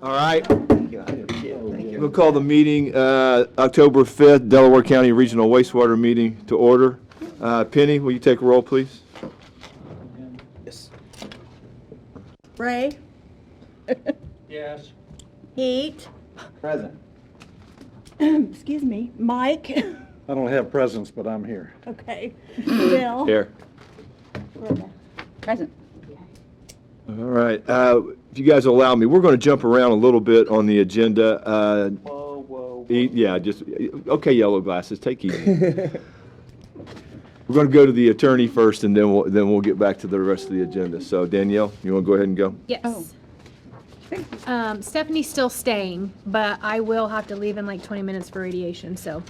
All right, Thank you. I appreciate it. Thank you. we'll call the meeting, October 5th, Delaware County Regional Wastewater Meeting to order. Penny, will you take a roll, please? Yes. Ray? Yes. Heat? Present. Excuse me, Mike? I don't have presents, but I'm here. Okay. Bill? Here. Present. All right, if you guys will allow me, we're going to jump around a little bit on the agenda. Whoa. Yeah, just, okay, yellow glasses, take it easy. We're going to go to the attorney first, and then we'll get back to the rest of the agenda. So Danielle, you want to go ahead and go? Yes. Stephanie's still staying, but I will have to leave in like 20 minutes for radiation, so.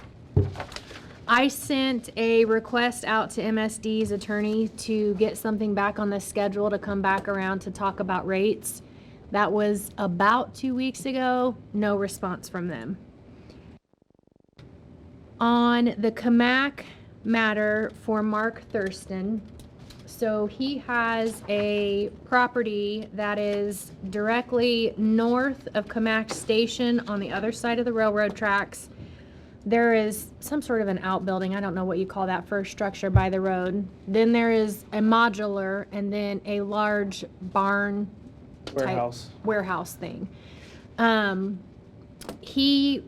I sent a request out to MSD's attorney to get something back on the schedule to come back around to talk about rates. That was about 2 weeks ago, no response from them. On the Camac matter for Mark Thurston, so he has a property that is directly north of Camac Station on the other side of the railroad tracks. There is some sort of an outbuilding, I don't know what you call that first structure by the road. Then there is a modular and then a large barn type warehouse thing. He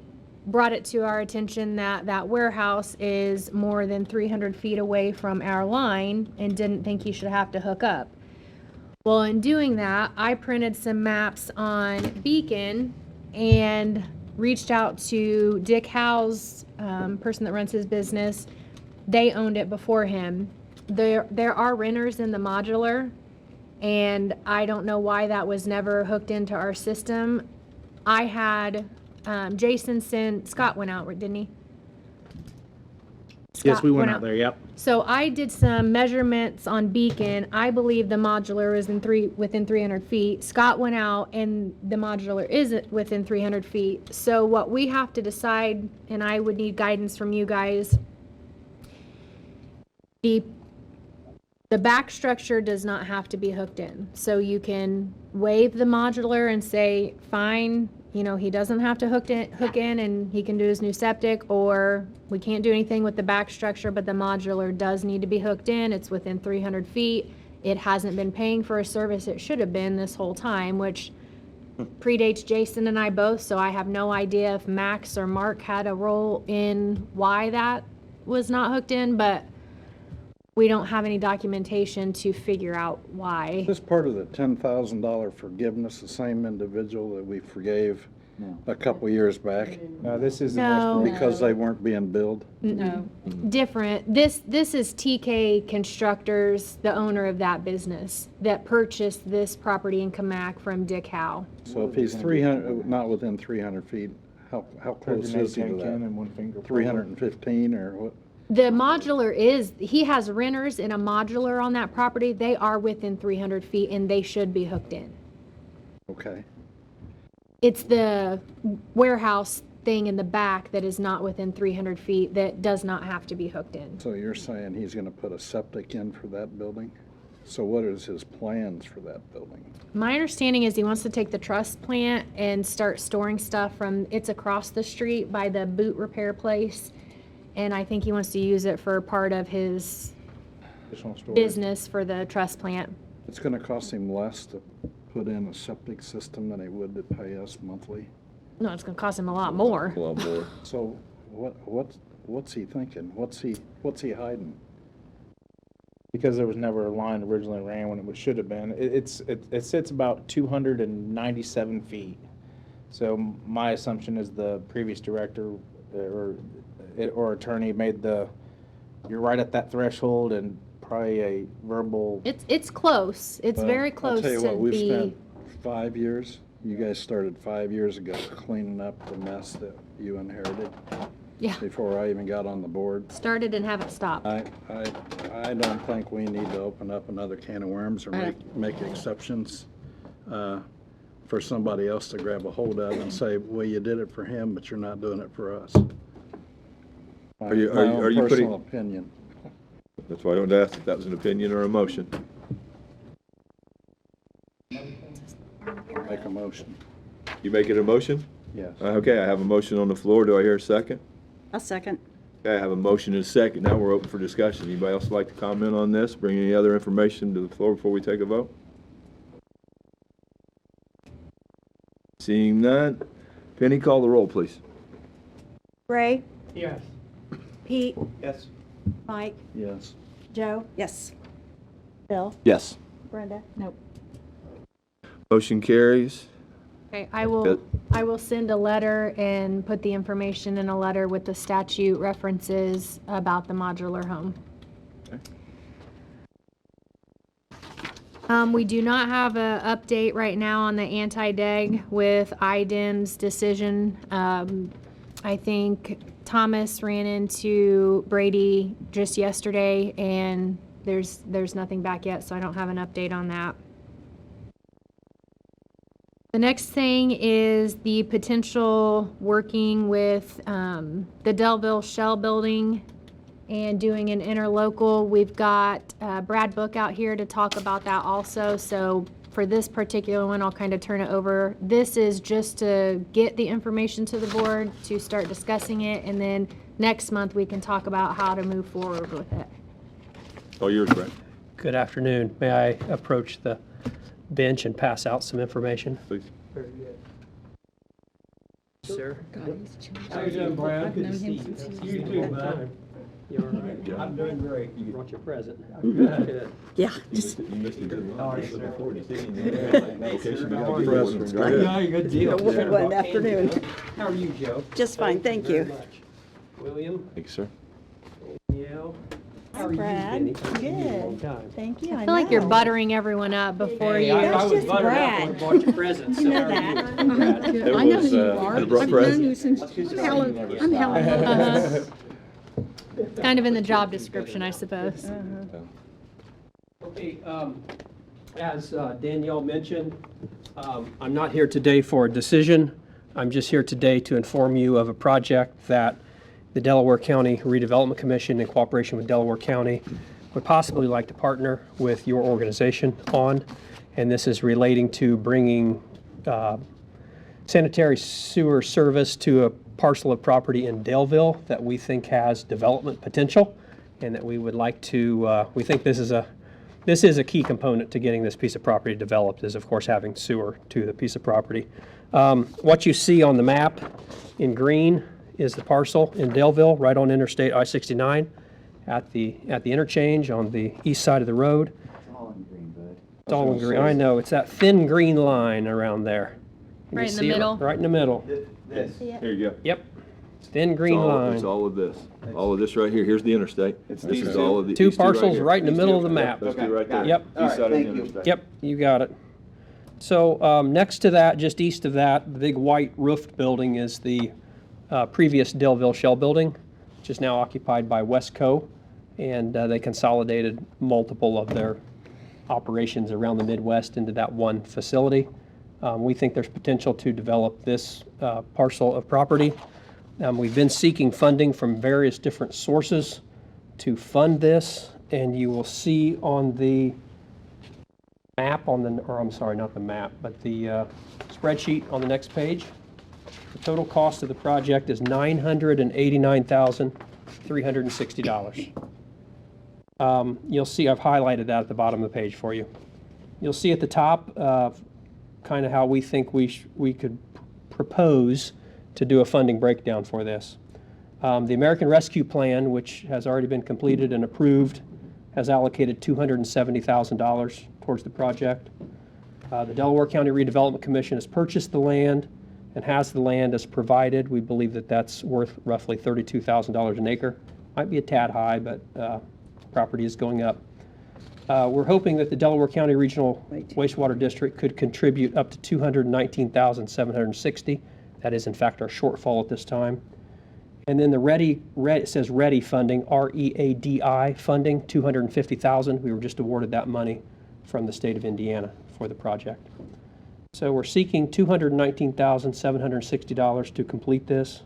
brought it to our attention that that warehouse is more than 300 feet away from our line and didn't think he should have to hook up. Well, in doing that, I printed some maps on Beacon and reached out to Dick Howe's person that runs his business. They owned it before him. There are renters in the modular, and I don't know why that was never hooked into our system. I had Jason send, Scott went out, didn't he? Yes, Scott we went out there, yep. So I did some measurements on Beacon. I believe the modular is within 300 feet. Scott went out and the modular isn't within 300 feet. So what we have to decide, and I would need guidance from you guys, the back structure does not have to be hooked in. So you can waive the modular and say, fine, you know, he doesn't have to hook in and he can do his new septic, or we can't do anything with the back structure, but the modular does need to be hooked in. It's within 300 feet. It hasn't been paying for a service it should have been this whole time, which predates Jason and I both, so I have no idea if Max or Mark had a role in why that was not hooked in, but we don't have any documentation to figure out why. Is this part of the $10,000 forgiveness, the same individual that we forgave a couple years back? This is No. Because they weren't being billed? No. Different. This is TK Constructors, the owner of that business, that purchased this property in Camac from Dick Howe. So if he's 300, not within 300 feet, how close is he to that? 315 or what? The modular he has renters in a modular on that property. They are within 300 feet and they should be hooked in. Okay. It's the warehouse thing in the back that is not within 300 feet that does not have to be hooked in. So you're saying he's going to put a septic in for that building? So what is his plans for that building? My understanding is he wants to take the truss plant and start storing stuff it's across the street by the boot repair place. And I think he wants to use it for part of his business for the truss plant. It's going to cost him less to put in a septic system than it would to pay us monthly? No, it's going to cost him a lot more. A lot more. So what's he thinking? What's he hiding? because there was never a line originally ran when it should have been. It sits about 297 feet. So my assumption is the previous director or attorney made you're right at that threshold and probably a verbal. It's close. It's very close I'll tell you to what, we've be. spent 5 years. You guys started 5 years ago cleaning up the mess that you inherited. Yeah. Before I even got on the board. Started and haven't stopped. I don't think we need to open up another can of worms or make exceptions for somebody else to grab a hold of and say, well, you did it for him, but you're not doing it for us. Are you personal putting? opinion. That's why I don't ask if that was an opinion or a motion. Make a motion. You making a motion? Yes. Okay, I have a motion on the floor. Do I hear a second? A second. Okay, I have a motion and a second. Now we're open for discussion. Anybody else like to comment on this? Bring any other information to the floor before we take a vote? Seeing none. Penny, call the roll, please. Ray, Yes. Pete, Yes. Mike, Yes. Joe. Yes. Bill, Yes. Brenda. Nope. Motion carries. Okay, Good. I will send a letter and put the information in a letter with the statute references about the modular home. We do not have a update right now on the anti-deg with IDEM's decision. I think Thomas ran into Brady just yesterday, and there's nothing back yet, so I don't have an update on that. The next thing is the potential working with the Delville Shell Building and doing an interlocal. We've got Brad Book out here to talk about that also. So for this particular one, I'll kind of turn it over. This is just to get the information to the board to start discussing it, and then next month we can talk about how to move forward with it. All yours, Brett. Good afternoon. May I approach the bench and pass out some information? Please. Very good. Sir? How you doing, Brad? Good to see you. You too, bud. You all right? I'm doing great. You brought your present. Good. Good. Yeah. You missed it. How are you, sir? Yeah, good deal. Good afternoon. How are you, Joe? Just fine, thank Very you. much. William? Thank you, sir. Danielle? How are you, Brad. Benny? It's been a long Good. time. Thank you. I feel like you're buttering everyone up before Hey, you. I That's was just buttered up Brad. when I brought your presents. You know So how are that. you, Brad? I know who you are. I've known you since Helen. I'm Helen. Uh-huh. Kind of in the job description, I suppose. Okay, as Danielle mentioned, I'm not here today for a decision. I'm just here today to inform you of a project that the Delaware County Redevelopment Commission, in cooperation with Delaware County, would possibly like to partner with your organization on. And this is relating to bringing sanitary sewer service to a parcel of property in Daleville that we think has development potential, and that we would like to, we think this is a key component to getting this piece of property developed, is of course having sewer to the piece of property. What you see on the map in green is the parcel in Daleville, right on Interstate I-69, at the interchange on the east side of the road. It's all in green, bud. It's all in green. I know, it's that thin green line around there. Can you Right in the see it? middle. Right in the middle. This. Here you go. Yep. Thin green It's line. all of this. All of this right here. Here's the interstate. This these is two. all of the. Two these right parcels here. right in the These middle two. of the map. Those two Okay, right got there. it. Yep. All East right, side of the thank you. interstate. Yep, you got it. So next to that, just east of that, the big white roofed building is the previous Delville Shell Building, which is now occupied by Westco. And they consolidated multiple of their operations around the Midwest into that one facility. We think there's potential to develop this parcel of property. We've been seeking funding from various different sources to fund this, and you will see on the map on the, or I'm sorry, not the map, but the spreadsheet on the next page. The total cost of the project is $989,360. You'll see I've highlighted that at the bottom of the page for you. You'll see at the top kind of how we think we could propose to do a funding breakdown for this. The American Rescue Plan, which has already been completed and approved, has allocated $270,000 towards the project. The Delaware County Redevelopment Commission has purchased the land and has the land as provided. We believe that that's worth roughly $32,000 an acre. Might be a tad high, but property is going up. We're hoping that the Delaware County Regional Wastewater District could contribute up to $219,760. That is, in fact, our shortfall at this time. And then the it says READI funding, R-E-A-D-I funding, $250,000. We were just awarded that money from the state of Indiana for the project. So we're seeking $219,760 to complete this.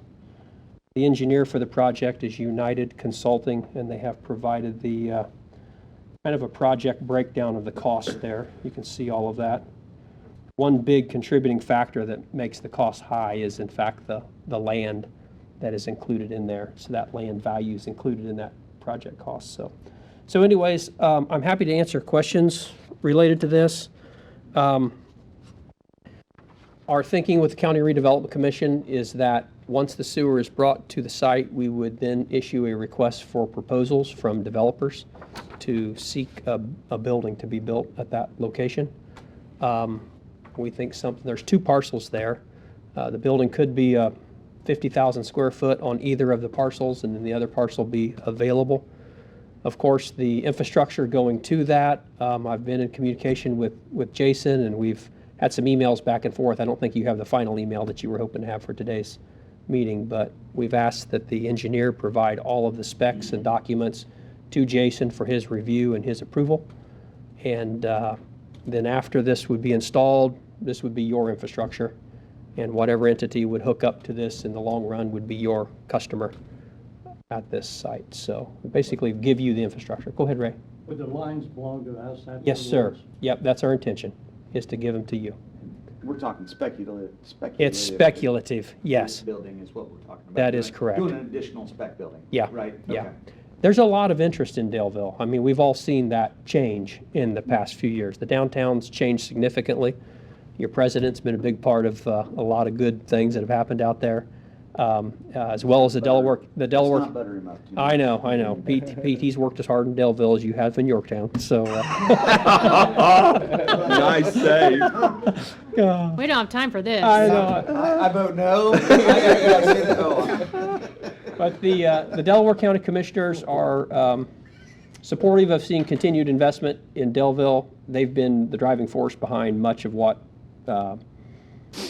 The engineer for the project is United Consulting, and they have provided the kind of a project breakdown of the cost there. You can see all of that. one big contributing factor that makes the cost high is in fact the land that is included in there. So that land value is included in that project cost. So anyways, I'm happy to answer questions related to this. Our thinking with the County Redevelopment Commission is that once the sewer is brought to the site, we would then issue a request for proposals from developers to seek a building to be built at that location. We think there's 2 parcels there. The building could be 50,000 square foot on either of the parcels, and then the other parcel be available. Of course, the infrastructure going to that, I've been in communication with Jason, and we've had some emails back and forth. I don't think you have the final email that you were hoping to have for today's meeting, but we've asked that the engineer provide all of the specs and documents to Jason for his review and his approval. And then after this would be installed, this would be your infrastructure, and whatever entity would hook up to this in the long run would be your customer at this site. So basically give you the infrastructure. Go ahead, Ray. Would the lines belong to us? That's Yes, what it sir. was. Yep, that's our intention, is to give them to you. We're talking speculative. It's speculative, yes. Building is what we're talking about. That is Doing- correct. Doing an additional spec building. Yeah, Right? yeah. Okay. There's a lot of interest in Daleville. I mean, we've all seen that change in the past few years. The downtown's changed significantly. Your president's been a big part of a lot of good things that have happened out there, as well as the Delaware. Let's not butter him up too much. I know. Pete, he's worked as hard in Daleville as you have in Yorktown. So, Nice save. We don't have time for this. I know. I vote no. I gotta say that. Oh. But the Delaware County Commissioners are supportive of seeing continued investment in Deleville. They've been the driving force behind much of what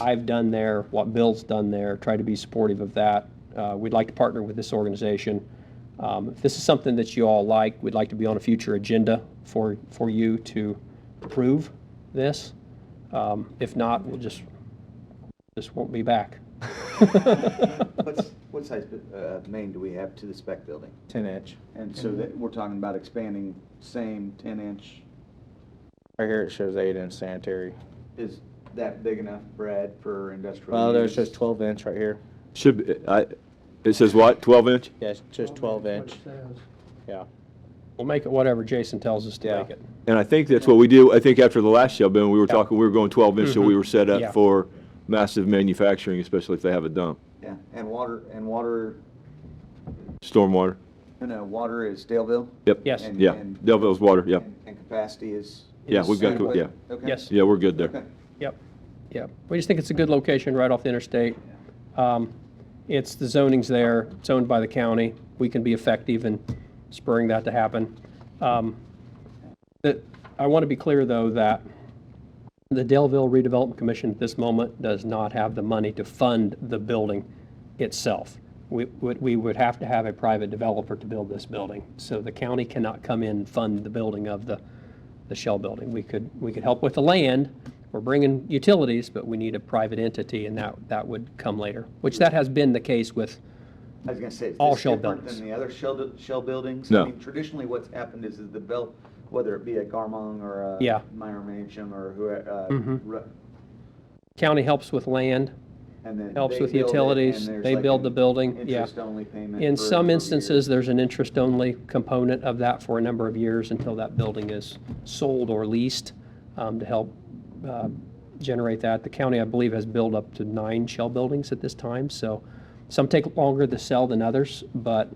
I've done there, what Bill's done there, try to be supportive of that. We'd like to partner with this organization. If this is something that you all like, we'd like to be on a future agenda for you to approve this. If not, we'll just won't be back. What size main do we have to the spec building? 10-inch. And so that, we're talking about expanding same 10-inch. Right here it shows 8-inch sanitary. Is that big enough, Brad, for industrial Well, there's use? just 12-inch right here. It says what, 12-inch? Yeah, it's just 12-inch. That's what it says. Yeah. We'll make it whatever Jason tells us to Yeah. make it. And I think that's what we do. I think after the last shell bin, we were going 12-inch, so we were set Yeah. up for massive manufacturing, especially if they have a dump. Yeah, and water, Stormwater. water is Daleville? Yep. Yes. And- Yeah, and- Delville's water, yep. And capacity is? Yeah, we've got, What? yeah. Okay. Yes. Yeah, we're good there. Okay. Yep. We just think it's a good location right off the interstate. It's the zoning's there. It's owned by the county. We can be effective in spurring that to happen. I want to be clear, though, that the Daleville Redevelopment Commission at this moment does not have the money to fund the building itself. We would have to have a private developer to build this building. So the county cannot come in and fund the building of the shell building. We could help with the land. We're bringing utilities, but we need a private entity, and that would come later, which that has been the case with. I was gonna say, is All this shell different buildings. than the other shell buildings? No. I mean, traditionally what's happened is whether it be a Garmong or a Yeah. Meyer Mansion or who, Mhm. County helps with land, and then helps they with build it, utilities, and there's they like build an the building, yeah. Interest-only payment. In for some years. instances, there's an interest-only component of that for a number of years until that building is sold or leased to help generate that. The county, I believe, has built up to 9 shell buildings at this time, so some take longer to sell than others, but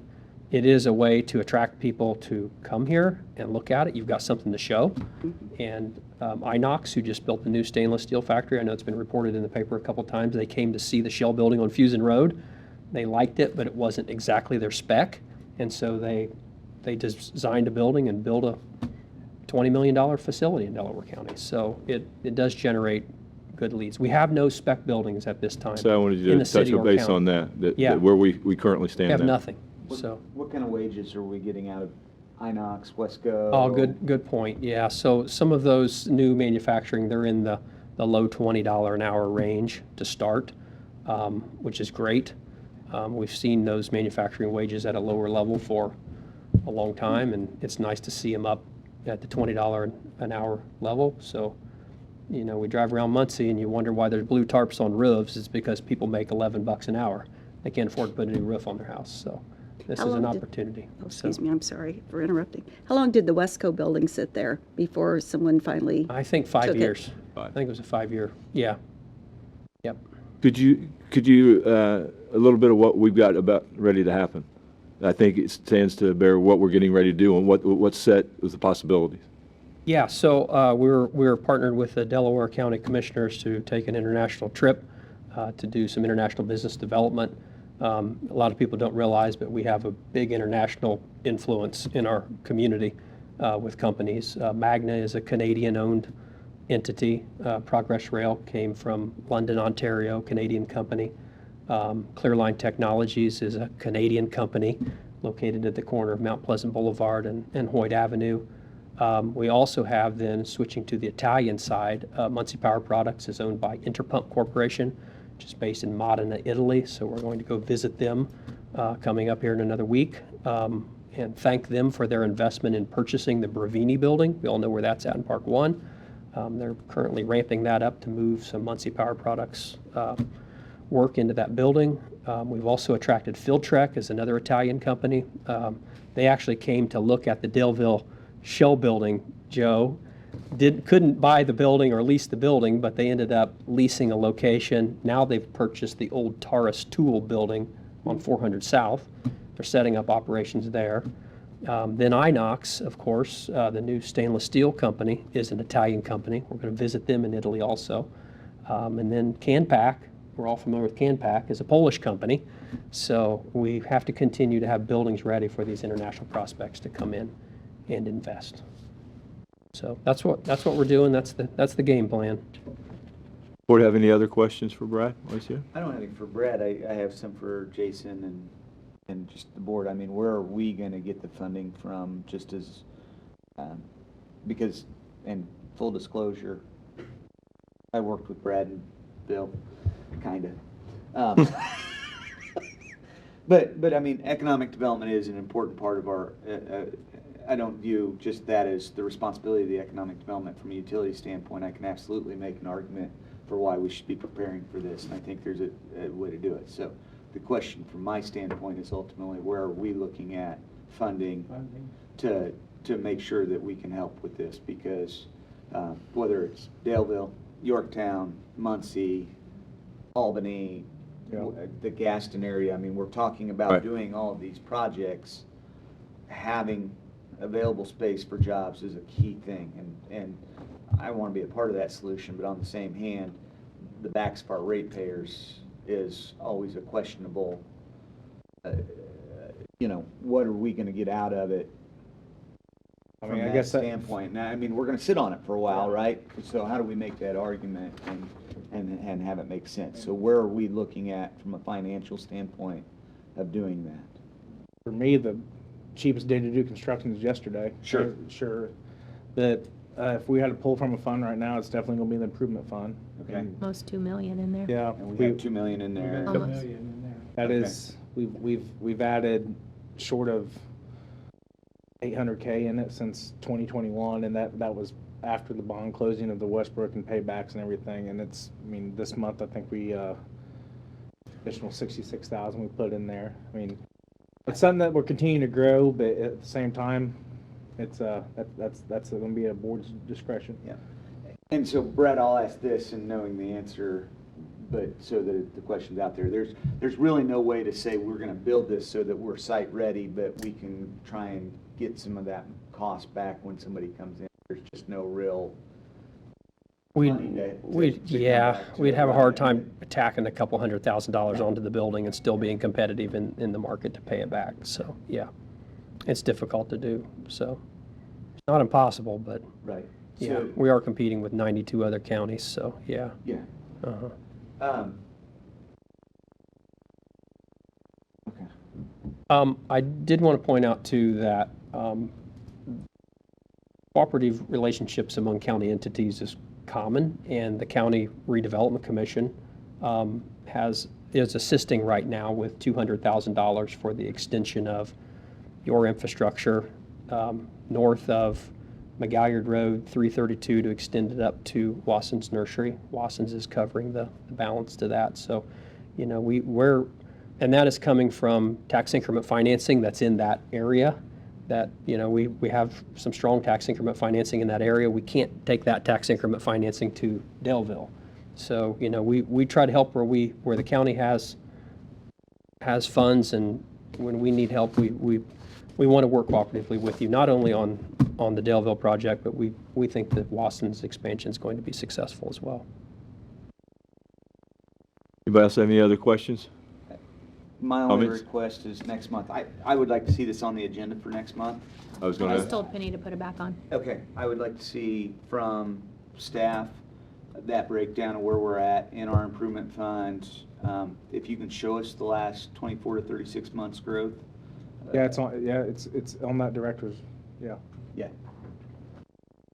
it is a way to attract people to come here and look at it. You've got something to show. And Inox, who just built the new stainless steel factory, I know it's been reported in the paper a couple times, they came to see the shell building on Fusen Road. They liked it, but it wasn't exactly their spec, and so they designed a building and built a $20 million facility in Delaware County. So it does generate good leads. We have no spec buildings at this time So I wanted in you the to touch city a or base county. on that, Yeah. where we currently We stand have now. nothing, What- so. What kind of wages are we getting out of Inox, Wesco? Oh, good point. Yeah, so some of those new manufacturing, they're in the low $20 an hour range to start, which is great. We've seen those manufacturing wages at a lower level for a long time, and it's nice to see them up at the $20 an hour level. So You know, we drive around Muncie and you wonder why there's blue tarps on roofs. It's because people make $11 an hour. They can't afford to put a new roof on their house, so this How is an long did- opportunity. Oh, So, excuse me, I'm sorry for interrupting. How long did the Wesco building sit there before someone finally? I think 5 Took it. years. I 5. think it was a 5-year, yeah. Yep. Could you, a little bit of what we've got about ready to happen? I think it stands to bear what we're getting ready to do and what's set with the possibilities. Yeah, so we're partnered with the Delaware County Commissioners to take an international trip to do some international business development. A lot of people don't realize, but we have a big international influence in our community with companies. Magna is a Canadian-owned entity. Progress Rail came from London, Ontario, Canadian company. Clearline Technologies is a Canadian company located at the corner of Mount Pleasant Boulevard and Hoyt Avenue. We also have then, switching to the Italian side, Muncie Power Products is owned by Interpump Corporation, which is based in Modena, Italy. So we're going to go visit them coming up here in another week and thank them for their investment in purchasing the Bravini building. We all know where that's at in Park 1. They're currently ramping that up to move some Muncie Power Products work into that building. We've also attracted Filtrek as another Italian company. They actually came to look at the Daleville Shell building, Joe. Couldn't buy the building or lease the building, but they ended up leasing a location. Now they've purchased the old Taurus Tool building on 400 South. They're setting up operations there. Then Inox, of course, the new stainless steel company, is an Italian company. We're going to visit them in Italy also. And then Canpack, we're all familiar with Canpack, is a Polish company. So we have to continue to have buildings ready for these international prospects to come in and invest. So that's what we're doing. That's the game plan. Board have any other questions for Brad? Alicia? I don't have anything for Brad. I have some for Jason and just the board. I mean, where are we going to get the funding from, just as, because, and full disclosure, I worked with Brad and Bill, kind of. But I mean, economic development is an important part of our, I don't view just that as the responsibility of the economic development from a utility standpoint. I can absolutely make an argument for why we should be preparing for this, and I think there's a way to do it. So the question from my standpoint is ultimately, where are we looking at funding to make sure that we can help with this? Because whether it's Daleville, Yorktown, Muncie, Albany, the Gaston area, I mean, we're talking about Right. doing all of these projects. Having available space for jobs is a key thing, and I want to be a part of that solution, but on the same hand, the backs of our ratepayers is always a questionable, what are we going to get out of it I from mean, I that guess that, standpoint? Now, I mean, we're going to sit on it for a while, right? So how do we make that argument and have it make sense? So where are we looking at from a financial standpoint of doing that? for me, the cheapest day to do construction is yesterday. Sure. Sure. That if we had to pull from a fund right now, it's definitely going to be the improvement fund. Okay. And, Most 2 million in there. yeah, And we have 2 million in there. Almost. Million in there. that Okay. is, we've added short of 800K in it since 2021, and that was after the bond closing of the Westbrook and paybacks and everything. And it's, I mean, this month I think we additional 66,000 we put in there. I mean, it's something that we're continuing to grow, but at the same time, it's that's going to be a board's discretion. Yeah. And so, Brett, I'll ask this, and knowing the answer, but so that the question's out there, there's really no way to say we're going to build this so that we're site ready, but we can try and get some of that cost back when somebody comes in. There's just no real money to come back to We'd it, have a right? hard time attacking a couple $100,000 onto the building and still being competitive in the market to pay it back. So, yeah, it's difficult to do. So, it's not impossible, but Right. yeah, So, we are competing with 92 other counties. So, yeah. yeah. Uh-huh. Okay. I did want to point out too that cooperative relationships among county entities is common, and the County Redevelopment Commission is assisting right now with $200,000 for the extension of your infrastructure north of McGalliard Road, 332 to extend it up to Watson's Nursery. Watson's is covering the balance to that. So, you know, and that is coming from tax increment financing that's in that area. That, you know, we have some strong tax increment financing in that area. We can't take that tax increment financing to Delville. So, you know, we try to help where the county has funds, and when we need help, we want to work cooperatively with you, not only on the Delville project, but we think that Watson's expansion is going to be successful as well. Anybody else have any other questions? My only Comments? request is next month. I would like to see this on the agenda for next month. I was I going just to, told Penny to put it back on. Okay, I would like to see from staff that breakdown of where we're at in our improvement funds. If you can show us the last 24 to 36 months growth. Yeah, it's on that director's, yeah. Yeah.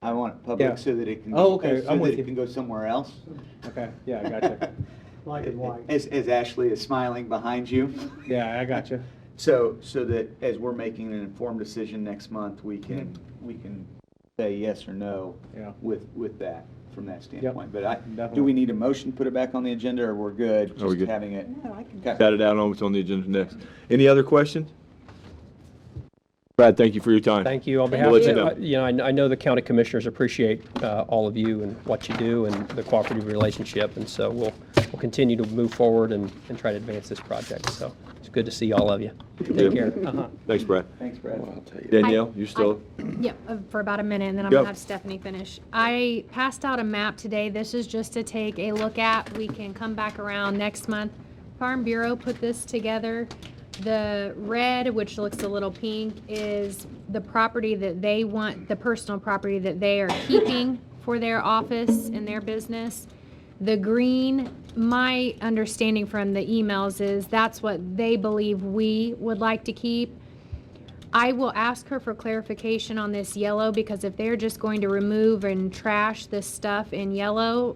I want it public Yeah. so that it can. Oh, okay, so I'm that with it you. can go somewhere else. Okay, yeah, I gotcha. Black and white. As Ashley is smiling behind you. Yeah, I gotcha. So that as we're making an informed decision next month, we can say yes or no Yeah. with that, from that standpoint. But do Definitely. we need a motion to put it back on the agenda, or we're good Are we just good? having it? Okay. got it out on what's on the agenda next. Any other questions? Brad, thank you for your time. Thank you. On We'll behalf let of, you know. you know, I know the county commissioners appreciate all of you and what you do and the cooperative relationship, and so we'll continue to move forward and try to advance this project. So it's good to see all of you. Take care. Thanks, Brad. Thanks, Brad. Danielle, you still? Yep, for about a minute, and then I'm Go. gonna have Stephanie finish. I passed out a map today. This is just to take a look at. We can come back around next month. Farm Bureau put this together. The red, which looks a little pink, is the property that they want, the personal property that they are keeping for their office and their business. The green, my understanding from the emails is that's what they believe we would like to keep. I will ask her for clarification on this yellow, because if they're just going to remove and trash this stuff in yellow,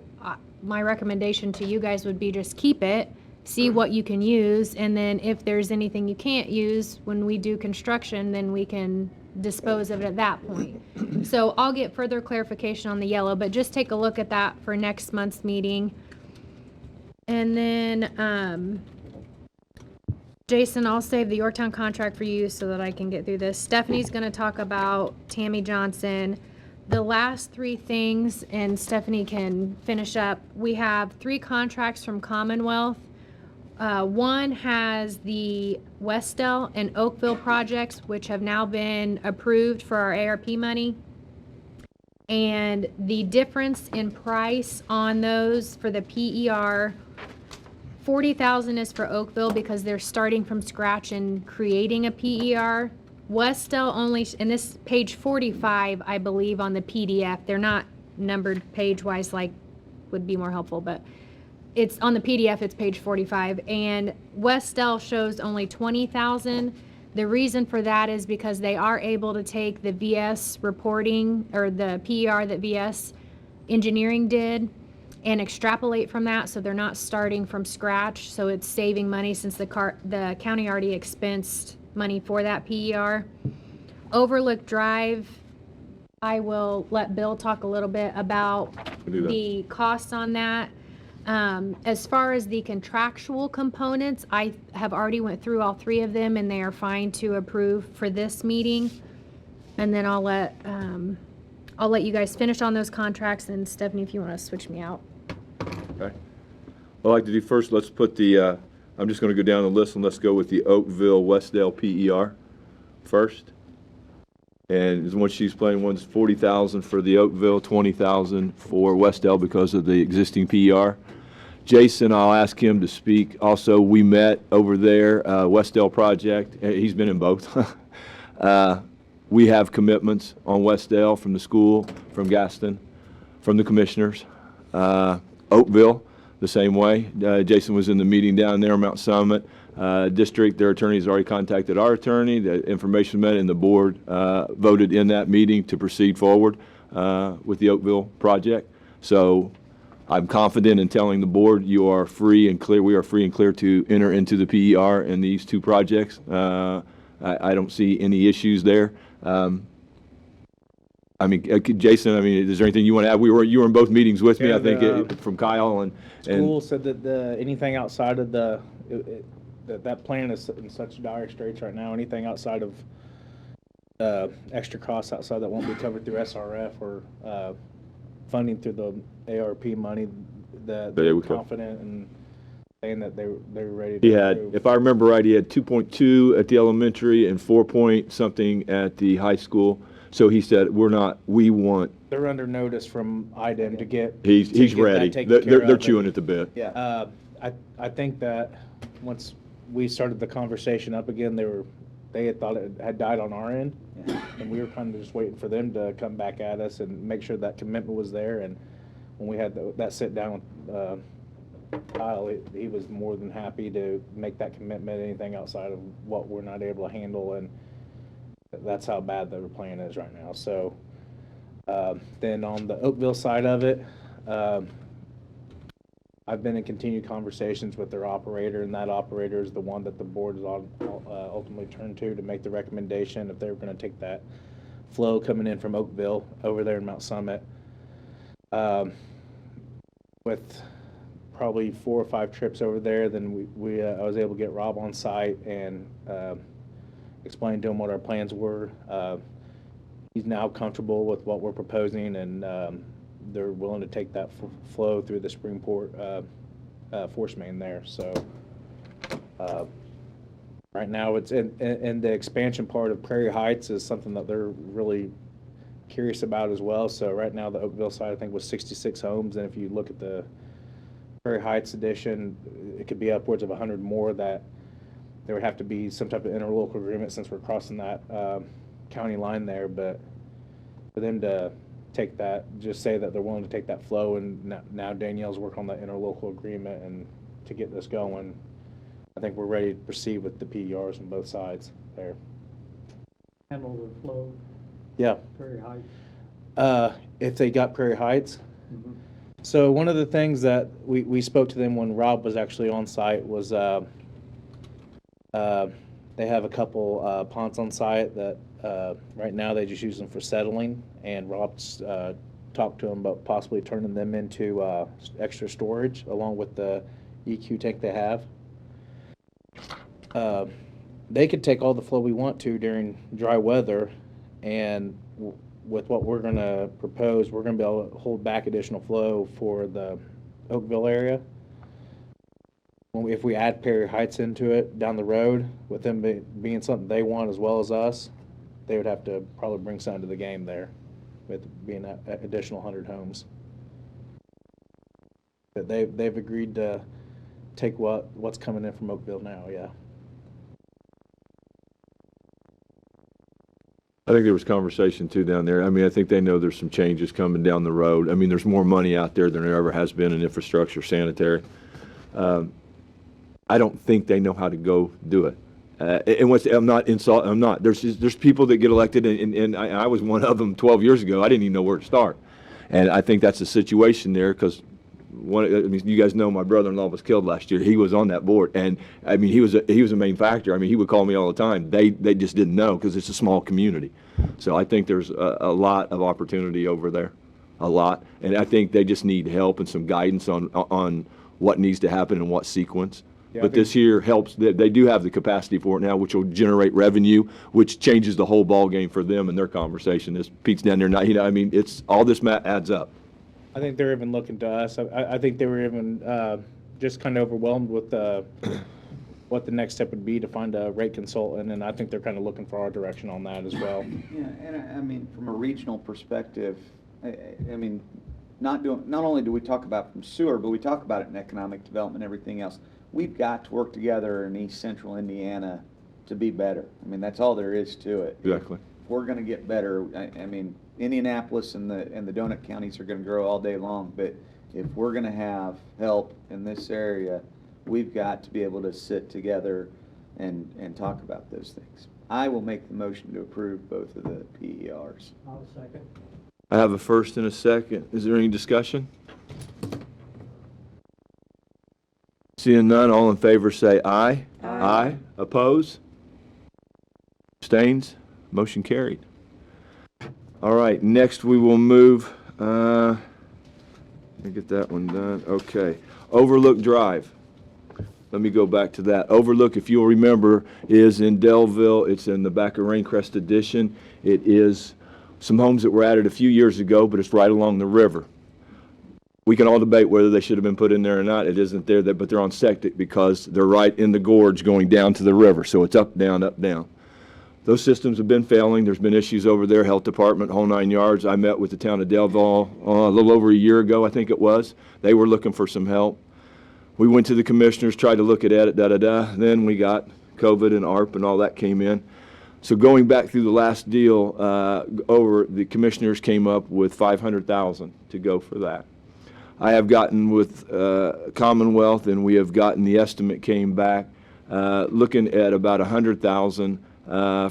my recommendation to you guys would be just keep it, see what you can use, and then if there's anything you can't use when we do construction, then we can dispose of it at that point. So I'll get further clarification on the yellow, but just take a look at that for next month's meeting. And then, Jason, I'll save the Yorktown contract for you so that I can get through this. Stephanie's gonna talk about Tammy Johnson. The last three things, and Stephanie can finish up, we have 3 contracts from Commonwealth. One has the Westdale and Oakville projects, which have now been approved for our ARP money. And the difference in price on those for the PER, $40,000 is for Oakville because they're starting from scratch and creating a PER. Westdale only, and this is page 45, I believe, on the PDF. They're not numbered page-wise, like would be more helpful, but it's on the PDF, it's page 45, and Westdale shows only 20,000. The reason for that is because they are able to take the VS reporting, or the PER that VS engineering did, and extrapolate from that, so they're not starting from scratch, so it's saving money since the county already expensed money for that PER. Overlook Drive, I will let Bill talk a little bit about We'll do that. the costs on that. As far as the contractual components, I have already went through all 3 of them, and they are fine to approve for this meeting. And then I'll let you guys finish on those contracts, and Stephanie, if you want to switch me out. Okay. What I'd like to do first, let's put the, I'm just going to go down the list and let's go with the Oakville Westdale PER first. And as what she's playing, one's 40,000 for the Oakville, 20,000 for Westdale because of the existing PER. Jason, I'll ask him to speak. Also, we met over there, Westdale project. He's been in both. We have commitments on Westdale from the school, from Gaston, from the commissioners. Oakville, the same way. Jason was in the meeting down there, Mount Summit. District, their attorney's already contacted our attorney. The information met, and the board voted in that meeting to proceed forward with the Oakville project. So I'm confident in telling the board you are free and clear. We are free and clear to enter into the PER in these 2 projects. I don't see any issues there. I mean, Jason, I mean, is there anything you want to add? You were in both meetings with me, Yeah, I think, from Kyle and. School said that anything outside of that plan is in such dire straits right now, anything outside of extra costs outside that won't be covered through SRF or funding through the ARP money, that There they're we go. confident and saying that they were ready to He had, approve. if I remember right, he had 2.2 at the elementary and 4 point something at the high school. So he said, we want, They're under notice from IDEM to get. he's to get that ready. taken They're, care they're of. chewing at the bit. Yeah. I think that once we started the conversation up again, they had thought it had died on our end. Yeah. And we were kind of just waiting for them to come back at us and make sure that commitment was there. And when we had that sit down with Kyle, he was more than happy to make that commitment, anything outside of what we're not able to handle. And that's how bad the plan is right now. So then on the Oakville side of it, I've been in continued conversations with their operator, and that operator is the one that the board is ultimately turned to make the recommendation if they're going to take that flow coming in from Oakville over there in Mount Summit. With probably 4 or 5 trips over there, then I was able to get Rob on site and explain to him what our plans were. He's now comfortable with what we're proposing, and they're willing to take that flow through the Springport force main there. So right now it's in the expansion part of Prairie Heights is something that they're really curious about as well. So right now the Oakville side I think was 66 homes, and if you look at the Prairie Heights edition, it could be upwards of 100 more. That there would have to be some type of interlocal agreement since we're crossing that county line there. But for them to take that, just say that they're willing to take that flow, and now Danielle's working on that interlocal agreement and to get this going, I think we're ready to proceed with the PERs on both sides there. Handle the flow Yeah. very high. If they got Prairie Heights. So one of the things that we spoke to them when Rob was actually on site was they have a couple ponds on site that right now they just use them for settling, and Rob's talked to them about possibly turning them into extra storage along with the EQ tank they have. They could take all the flow we want to during dry weather, and with what we're going to propose, we're going to be able to hold back additional flow for the Oakville area. If we add Prairie Heights into it down the road, with them being something they want as well as us, they would have to probably bring something to the game there, with being an additional 100 homes. But they've agreed to take what's coming in from Oakville now, yeah. I think there was conversation too down there. I mean, I think they know there's some changes coming down the road. I mean, there's more money out there than there ever has been in infrastructure, sanitary. I don't think they know how to go do it. I'm not. There's people that get elected, and I was one of them 12 years ago. I didn't even know where to start. And I think that's the situation there, because you guys know my brother-in-law was killed last year. He was on that board, and I mean, he was a main factor. I mean, he would call me all the time. They just didn't know, because it's a small community. So I think there's a lot of opportunity over there, a lot. And I think they just need help and some guidance on what needs to happen and what sequence. Yeah, But this here helps. They do have the capacity for it now, which will generate revenue, which changes the whole ball game for them and their conversation. This Pete's down there, I mean, it's all this adds up. I think they're even looking to us. I think they were even just kind of overwhelmed with what the next step would be to find a rate consultant, and I think they're kind of looking for our direction on that as well. Yeah, and I mean, from a regional perspective, I mean, not only do we talk about from sewer, but we talk about it in economic development and everything else. We've got to work together in East Central Indiana to be better. I mean, that's all there is to it. Exactly. If we're going to get better, I mean, Indianapolis and the donut counties are going to grow all day long, but if we're going to have help in this area, we've got to be able to sit together and talk about those things. I will make the motion to approve both of the PERs. I'll second. I have a first and a second. Is there any discussion? Seeing none, all in favor say aye. Aye. Oppose? Abstains? Motion carried. All right, next we will move, let me get that one done. Okay. Overlook Drive. Let me go back to that. Overlook, if you'll remember, is in Delville. It's in the back of Raincrest Addition. It is some homes that were added a few years ago, but it's right along the river. We can all debate whether they should have been put in there or not. It isn't there, but they're on septic because they're right in the gorge going down to the river. So it's up, down, up, down. Those systems have been failing. There's been issues over there, health department, whole 9 yards. I met with the town of Delville a little over a year ago, I think it was. They were looking for some help. We went to the commissioners, tried to look at it, Then we got COVID and ARP and all that came in. So going back through the last deal, the commissioners came up with $500,000 to go for that. I have gotten with Commonwealth, and we have gotten, the estimate came back, looking at about $100,000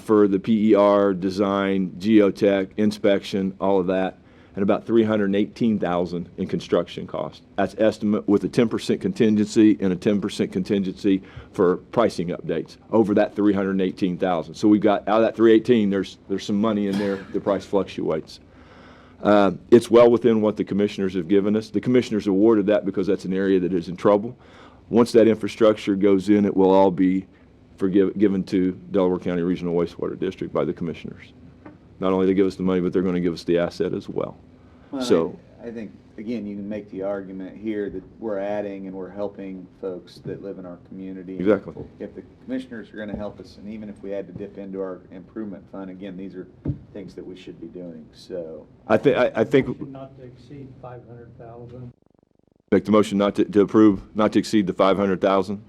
for the PER, design, geotech, inspection, all of that, and about $318,000 in construction cost. That's estimate with a 10% contingency and a 10% contingency for pricing updates over that $318,000. So we've got, out of that $318,000, there's some money in there. The price fluctuates. It's well within what the commissioners have given us. The commissioners awarded that because that's an area that is in trouble. Once that infrastructure goes in, it will all be given to Delaware County Regional Wastewater District by the commissioners. Not only they give us the money, but they're going to give us the asset as well. Well, So I think, again, you can make the argument here that we're adding and we're helping folks that live in our community. Exactly. If the commissioners are going to help us, and even if we had to dip into our improvement fund, again, these are things that we should be doing, so. I think Motion not to exceed 500,000. make the motion not to approve, not to exceed the $500,000. Correct.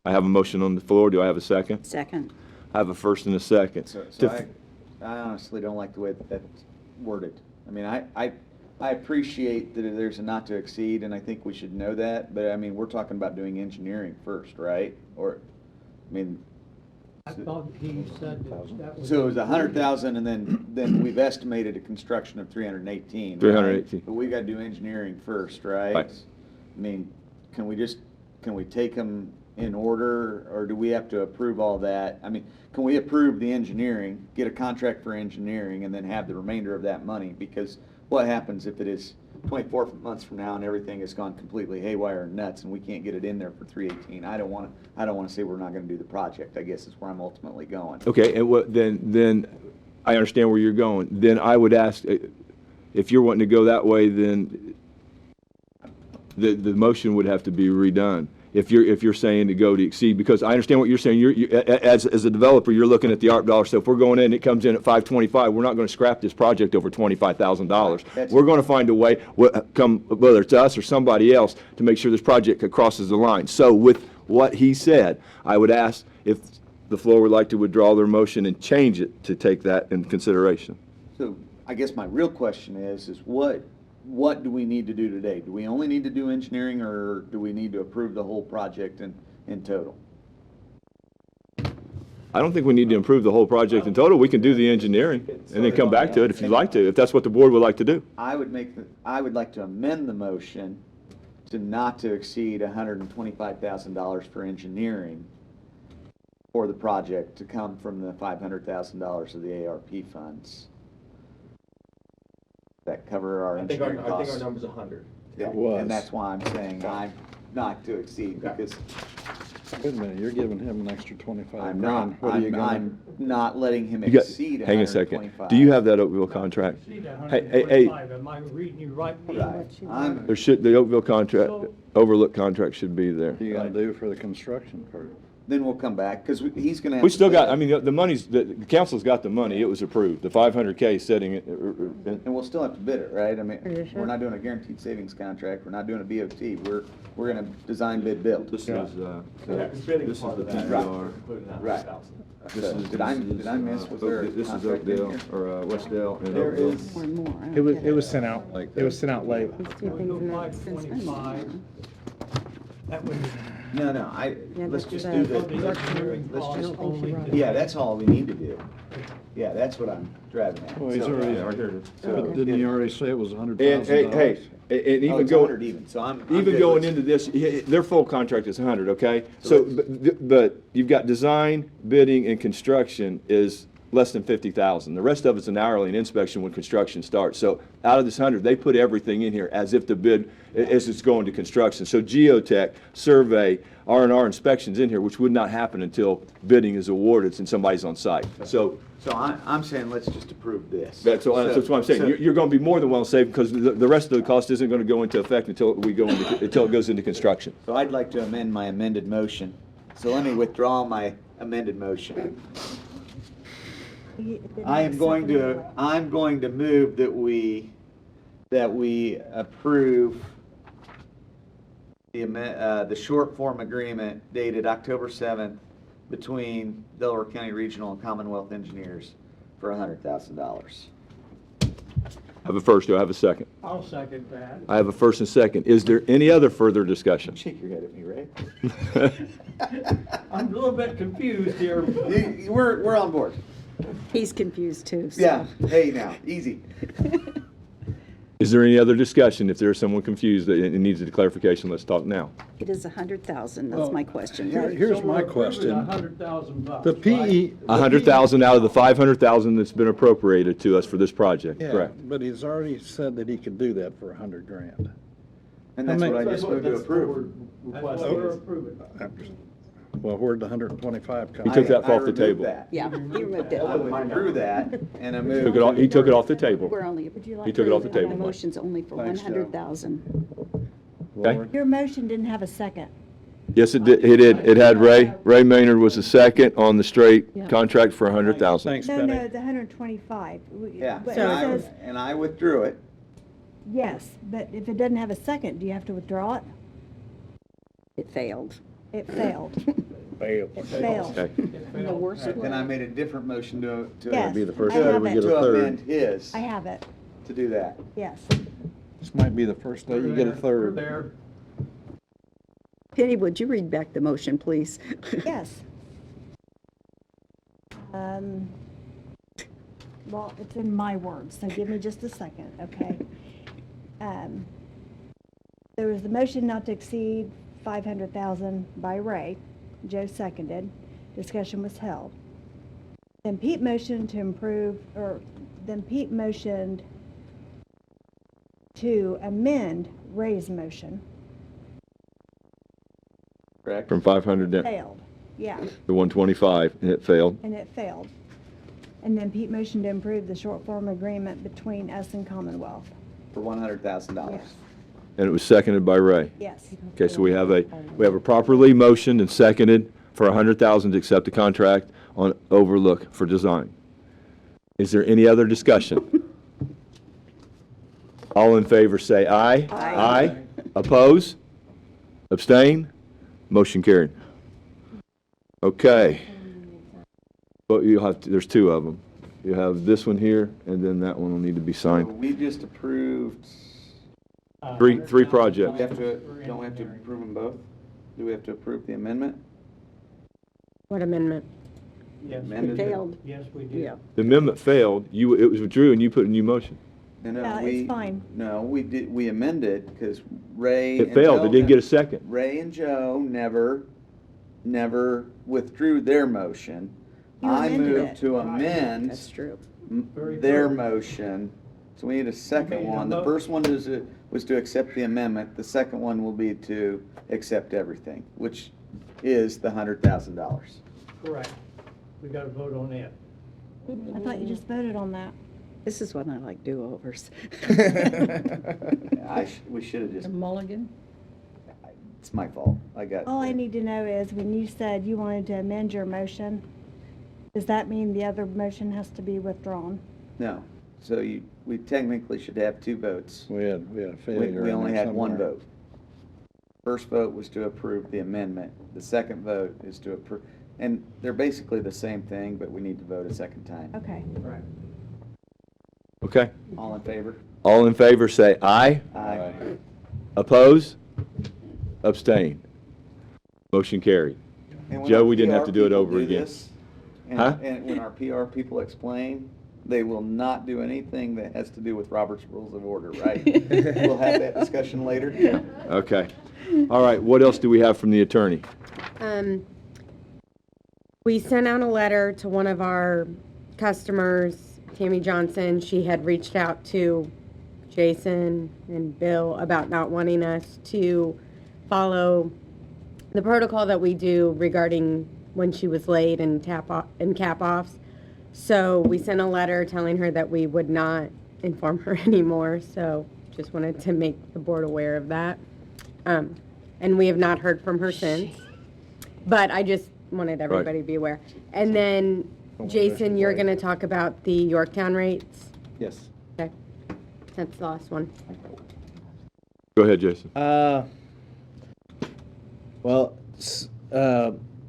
I have a motion on the floor. Do I have a second? Second. I have a first and a second. So To- I honestly don't like the way that that's worded. I mean, I appreciate that there's a not to exceed, and I think we should know that, but I mean, we're talking about doing engineering first, right? Or, I mean, I thought he said that was. so it was 100,000, and then we've estimated a construction of 318. right? 318. But we gotta do engineering first, right? Right. I mean, can we take them in order, or do we have to approve all that? I mean, can we approve the engineering, get a contract for engineering, and then have the remainder of that money? Because what happens if it is 24 months from now and everything has gone completely haywire and nuts and we can't get it in there for 318? I don't want to say we're not going to do the project, I guess is where I'm ultimately going. Okay, and then I understand where you're going. Then I would ask, if you're wanting to go that way, then the motion would have to be redone. If you're saying to go to exceed, because I understand what you're saying. As a developer, you're looking at the ARP dollar. So if we're going in, it comes in at 525. We're not going to scrap this project over $25,000. We're going to find a way, whether it's us or somebody else, to make sure this project crosses the line. So with what he said, I would ask if the floor would like to withdraw their motion and change it to take that in consideration. So I guess my real question is what do we need to do today? Do we only need to do engineering, or do we need to approve the whole project in total? I don't think we need to improve the whole project in total. We can do the engineering and then come back to it if you'd like to, if that's what the board would like to do. I would like to amend the motion to not to exceed $125,000 for engineering for the project to come from the $500,000 of the ARP funds. That cover our engineering costs. I think our number's 100. Yeah, It was. and that's why I'm saying I'm not to exceed, because Wait a minute, you're giving him an extra 25 I'm grand. not, What are you gonna? I'm not letting him You got, exceed hang a second. 125. Do you have that Oakville contract? Exceed Hey, 125, am I reading you right? Right. The Oakville contract, Overlook contract should be there. What are you gonna do for the construction part? Then we'll come back, because he's gonna have. We to still pay got, it. I mean, the money's, the council's got the money, it was approved, the 500K setting it. And we'll still have to bid it, right? I mean, Are you sure? we're not doing a guaranteed savings contract, we're not doing a BOT, we're gonna design, bid, build. This is, Yeah, because bidding this is part the of that. PBR. Including that Right. 100,000. So, did I miss, was there a This is contract in Oakdale, here? or Westdale and There Oakville. is, Or more. I it don't was, get it was sent out, Like it was sent out late. These two things are not since then. 525. That would, No, Yeah, let's but just the- do the the, engineering let's cost just- only. Yeah, to- yeah, that's all we need to do. Yeah, that's what I'm driving at. Well, he's So- already, Yeah, right here it is. so didn't he if- already say it was And, $100,000? Oh, and even it's go, 100 even, so I'm even good going with- into this, their full contract is 100, okay? So So, but you've got design, bidding, and construction is less than 50,000. The rest of it's an hourly inspection when construction starts. So out of this 100, they put everything in here as if the bid, as it's going to construction. So geotech, survey, R&R inspections in here, which would not happen until bidding is awarded and somebody's on site. So So I'm saying let's just approve this. that's what I'm saying. So- You're going to be more than well saved because the rest of the cost isn't going to go into effect until it goes into construction. So I'd like to amend my amended motion. So let me withdraw my amended motion. I'm going to move that we approve the short form agreement dated October 7th between Delaware County Regional and Commonwealth Engineers for $100,000. I have a first. Do I have a second? I'll second that. I have a first and second. Is there any other further discussion? Shake your head at me, Ray. I'm a little bit confused here. We're on board. He's confused too, so. Yeah, hey now, easy. Is there any other discussion? If there's someone confused that it needs a clarification, let's talk now. It is 100,000, that's Well, my question. Here's my question. $100,000. The PE. 100,000 out of the 500,000 that's been appropriated to us for this project, Yeah, correct? but he's already said that he could do that for $100,000. And that's How what I many- just moved to approve. That's what we're approving. Well, where'd the 125 come He took from? that off the removed table. that. Yeah, he removed it. I withdrew that and I moved. Took it off, he took it off the table. We're only, He took it off the the table. motion's only for Thanks, Joe. 100,000. Okay? Your motion didn't have a second. Yes, it did. It did. It had Ray Maynard was the second on the straight Yeah. contract for 100,000. Thanks, No, Penny. no, the 125. Yeah, But and it I, says, and I withdrew it. yes, but if it doesn't have a second, do you have to withdraw it? It failed. It failed. Fail. It failed. Okay. The worst Then I made a different motion to. Yes, Be the first I day have we it. get a To third. amend his, I have it, to do that. yes. This might be the first day you get a We're third. there. Penny, would you read back the motion, please? Yes. Well, it's in my words, so give me just a second, okay? There was the motion not to exceed 500,000 by Ray. Joe seconded. Discussion was held. Then Pete motioned to Pete motioned to amend Ray's motion. Correct? From 500 down Failed, yeah. to 125, and it failed. And it failed. And then Pete motioned to improve the short form agreement between us and Commonwealth. For $100,000. Yes. And it was seconded by Ray. Yes. Okay, so we have a properly motioned and seconded for 100,000 to accept the contract on Overlook for design. Is there any other discussion? All in favor say aye. Aye. Oppose? Abstain? Motion carried. Okay. But you'll have, there's two of them. You have this one here, and then that one will need to be So signed. we just approved, Three don't we projects. have to approve them both? Do we have to approve the amendment? What amendment? Yes, we Amended. did. Failed. Yes, we did. Yeah. The amendment failed, it was withdrew, and you put a new motion. No, Yeah, it's fine. No, we amended because Ray. It and failed, Joe it didn't get a second. Ray and Joe never withdrew their motion. You I amended moved it. to That's amend true. their motion. So we need a second You made a one. The mo- first one was to accept the amendment. The second one will be to accept everything, which is the $100,000. Correct. We got to vote on that. I thought you just voted on that. This is when I like do-overs. We should have just, Mulligan? it's my fault. All I need to know is when you said you wanted to amend your motion, does that mean the other motion has to be withdrawn? No. So we technically should have two votes. We had a We failure. we in only there had one somewhere. vote. First vote was to approve the amendment. The second vote is to approve, and they're basically the same thing, but we need to vote a second time. Okay. Right. Okay? All in favor? All in favor say aye. Aye. Oppose? Abstain? Motion carried. And when Joe, our we didn't have PR to do it people over again. this, and- Huh? And when our PR people explain, they will not do anything that has to do with Robert's Rules of Order, right? We'll have that discussion later. Okay. All right, what else do we have from the attorney? We sent out a letter to one of our customers, Tammy Johnson, she had reached out to Jason and Bill about not wanting us to follow the protocol that we do regarding when she was late and cap offs. So we sent a letter telling her that we would not inform her anymore. So just wanted to make the board aware of that. And we have not heard from her since. But I just wanted everybody to be aware. And then, Jason, you're going to talk about the Yorktown rates? Yes. Okay. That's the last one. Go ahead, Jason. Well,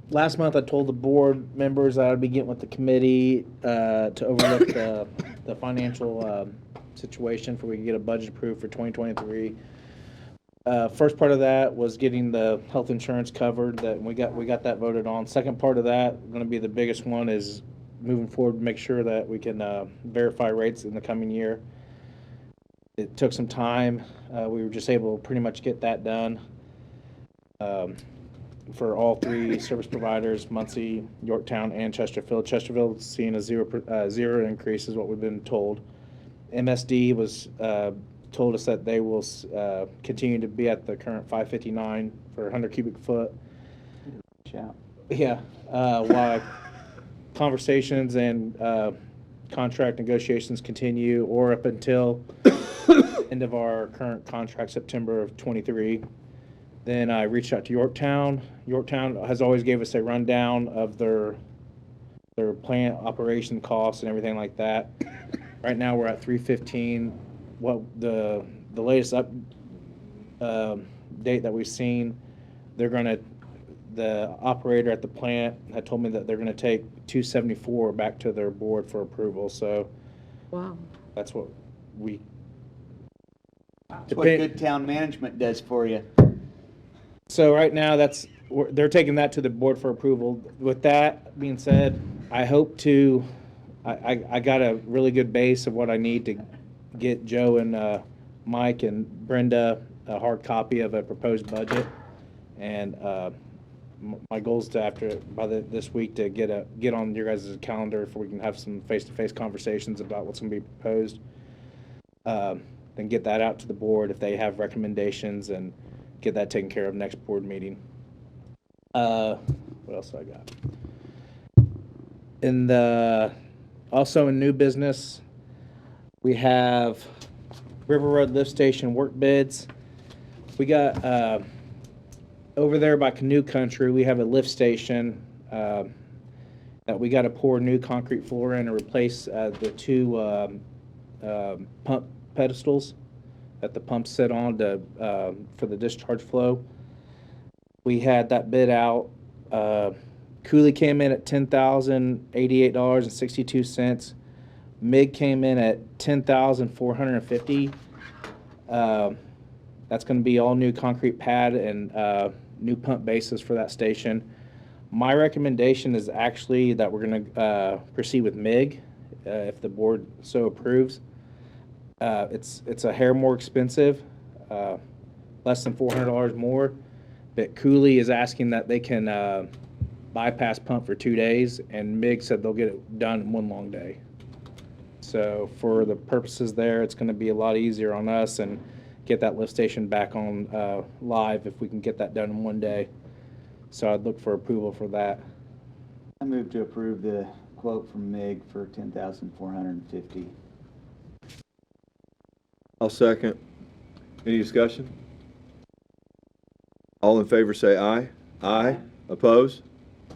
last month I told the board members that I'd be getting with the committee to overlook the financial situation for we could get a budget approved for 2023. First part of that was getting the health insurance covered. That we got that voted on. Second part of that, going to be the biggest one, is moving forward to make sure that we can verify rates in the coming year. It took some time. We were just able to pretty much get that done for all three service providers, Muncie, Yorktown, and Chesterfield. Chesterfield's seeing a zero increase is what we've been told. MSD was told us that they will continue to be at the current $5.59 for 100 cubic foot. Yeah. While conversations and contract negotiations continue, or up until end of our current contract, September of 23. Then I reached out to Yorktown. Yorktown has always gave us a rundown of their plant operation costs and everything like that. Right now we're at 315. What the latest date that we've seen, the operator at the plant had told me that they're gonna take 274 back to their board for approval. So Wow. that's what we. That's what good town management does for you. So right now, they're taking that to the board for approval. With that being said, I hope to, I got a really good base of what I need to get Joe and Mike and Brenda a hard copy of a proposed budget. And my goal is to, this week, to get on your guys' calendar so we can have some face-to-face conversations about what's going to be proposed. Then get that out to the board if they have recommendations, and get that taken care of next board meeting. What else do I got? Also in new business, we have River Road Lift Station work bids. We got over there by Canoe Country, we have a lift station that we got to pour new concrete floor in and replace the two pump pedestals that the pumps sit on for the discharge flow. We had that bid out. Cooley came in at $10,088.62. MIG came in at $10,450. That's going to be all new concrete pad and new pump bases for that station. My recommendation is actually that we're going to proceed with MIG if the board so approves. It's a hair more expensive, less than $400 more, but Cooley is asking that they can bypass pump for 2 days, and MIG said they'll get it done in one long day. So for the purposes there, it's going to be a lot easier on us and get that lift station back on live if we can get that done in 1 day. So I'd look for approval for that. I move to approve the quote from MIG for $10,450. I'll second. Any discussion? All in favor say aye. Aye. Opposed?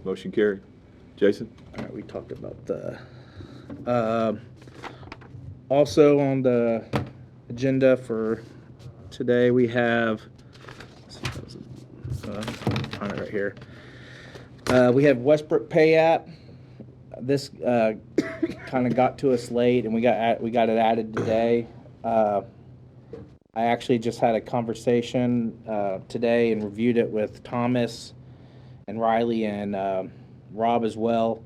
Motion carried. Jason? All right, we talked about the. Also on the agenda for today, we have. Find it right here. We have Westbrook Pay App. This kind of got to us late, and we got it added today. I actually just had a conversation today and reviewed it with Thomas and Riley and Rob as well.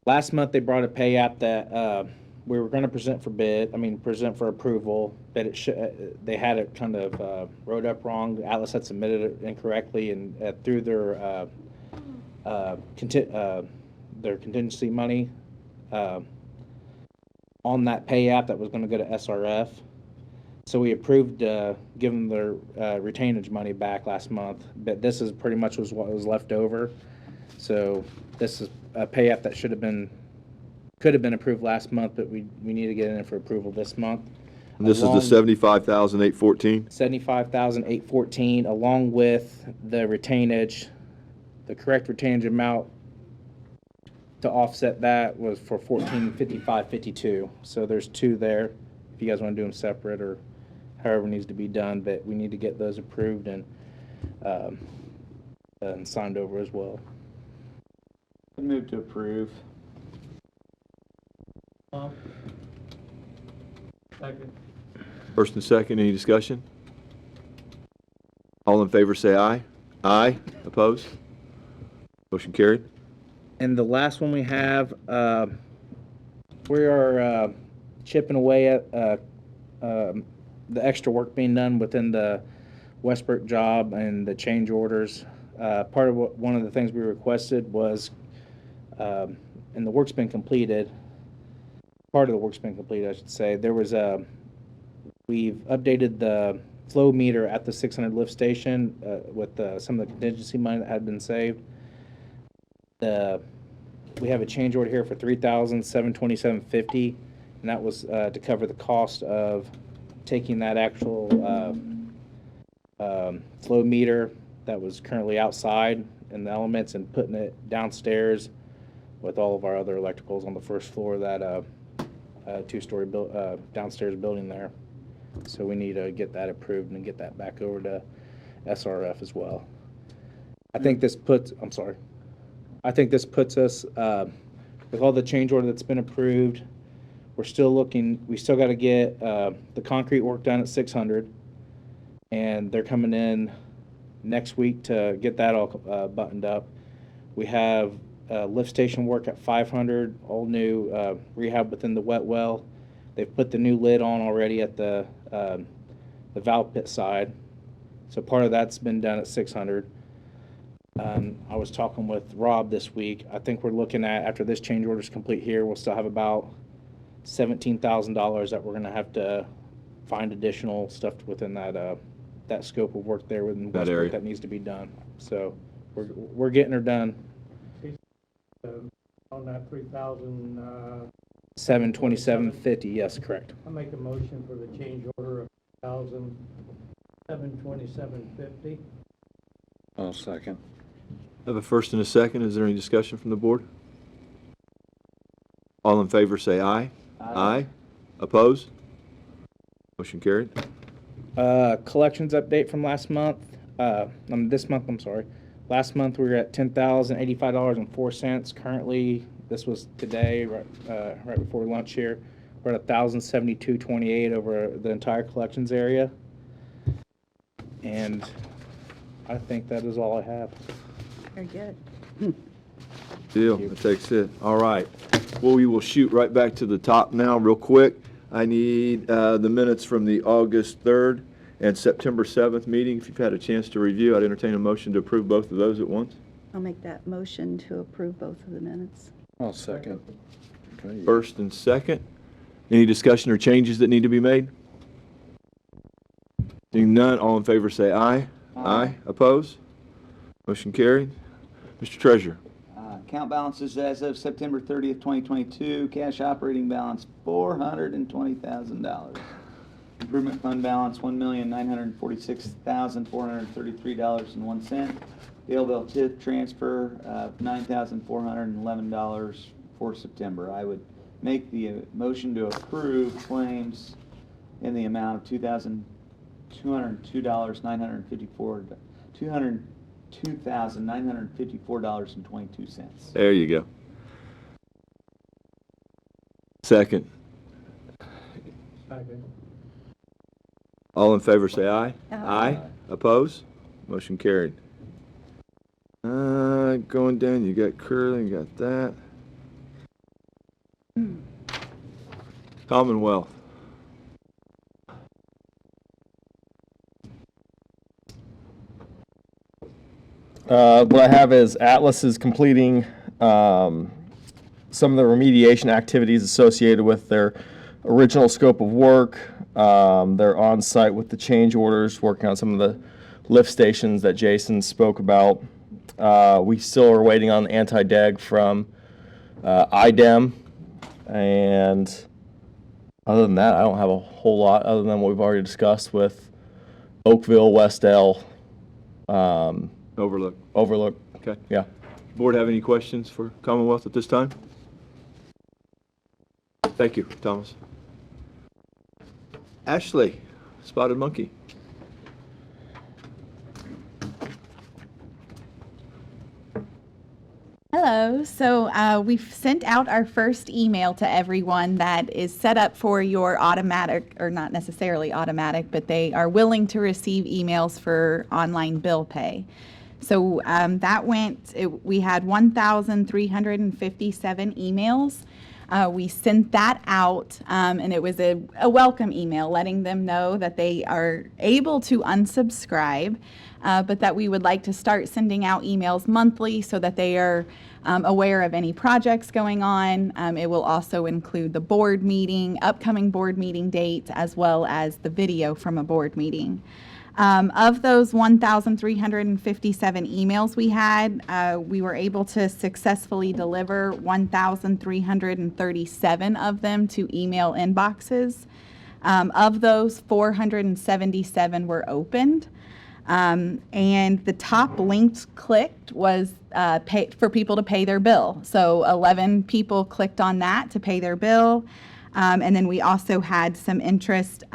Last month they brought a pay app that we were going to present for approval, but they had it kind of wrote up wrong. Atlas had submitted it incorrectly, and through their contingency money, on that pay app that was gonna go to SRF. So we approved, giving their, retainage money back last month, but this is pretty much was what was left over. So this is a pay app that could have been approved last month, but we need to get it in for approval this month. And this is the 75,814? 75,814, along with the retainage, the correct retainage amount to offset that was for 1455.52. So there's two there, if you guys want to do them separate or however needs to be done, but we need to get those approved and signed over as well. Move to approve. Second. First and second, any discussion? All in favor say aye. Aye. Opposed? Motion carried. And the last one we have, we are chipping away at the extra work being done within the Westbrook job and the change orders. Part of one of the things we requested was, and the work's been completed, part of the work's been completed, I should say. There was we've updated the flow meter at the 600 lift station with some of the contingency money that had been saved. We have a change order here for $3,727.50, and that was to cover the cost of taking that actual flow meter that was currently outside in the elements and putting it downstairs with all of our other electricals on the first floor of that two-story downstairs building there. So we need to get that approved and get that back over to SRF as well. I think this puts us, with all the change order that's been approved, we still got to get the concrete work done at 600, and they're coming in next week to get that all buttoned up. We have lift station work at 500, all new rehab within the wet well. They've put the new lid on already at the valve pit side, so part of that's been done at 600. I was talking with Rob this week. I think we're looking at, after this change order is complete here, we'll still have about $17,000 that we're going to have to find additional stuff within that scope of work there within That Westbrook area. that needs to be done. So we're getting her done. On that 3,000, 727.50, yes, correct. I make a motion for the change order of 1,727.50. I'll second. I have a first and a second. Is there any discussion from the board? All in favor say aye. Aye. Opposed? Motion carried. Collections update from last month. This month, I'm sorry. Last month we were at $10,085.04. Currently, this was today, right before lunch here. We're at $1,072.28 over the entire collections area. And I think that is all I have. Very good. Deal. That takes it. All right. Well, we will shoot right back to the top now real quick. I need the minutes from the August 3rd and September 7th meeting. If you've had a chance to review, I'd entertain a motion to approve both of those at once. I'll make that motion to approve both of the minutes. I'll second. Okay. First and second. Any discussion or changes that need to be made? Seeing none, all in favor say aye. Aye. Opposed? Motion carried. Mr. Treasurer. Account balances as of September 30th, 2022. Cash operating balance, $420,000. Improvement fund balance, $1,946,433.01. Daleville TIF transfer of $9,411 for September. I would make the motion to approve claims in the amount of $202,954.22. There you go. Second. Second. All in favor say aye. Aye. Opposed? Motion carried. Going down, you got Curly, you got that. Commonwealth. What I have is Atlas is completing some of the remediation activities associated with their original scope of work. They're on site with the change orders, working on some of the lift stations that Jason spoke about. We still are waiting on the anti-deg from IDEM, and other than that, I don't have a whole lot other than what we've already discussed with Oakville, Westdale, Overlook. Overlook. Okay. Yeah. Board have any questions for Commonwealth at this time? Thank you, Thomas. Ashley, Spotted Monkey. Hello. So we've sent out our first email to everyone that is set up for your automatic, or not necessarily automatic, but they are willing to receive emails for online bill pay. So that we had 1,357 emails. We sent that out, and it was a welcome email letting them know that they are able to unsubscribe, but that we would like to start sending out emails monthly so that they are aware of any projects going on. It will also include the board meeting, upcoming board meeting dates, as well as the video from a board meeting. Of those 1,357 emails we had, we were able to successfully deliver 1,337 of them to email inboxes. Of those, 477 were opened. And the top links clicked was for people to pay their bill. So 11 people clicked on that to pay their bill. And then we also had some interest.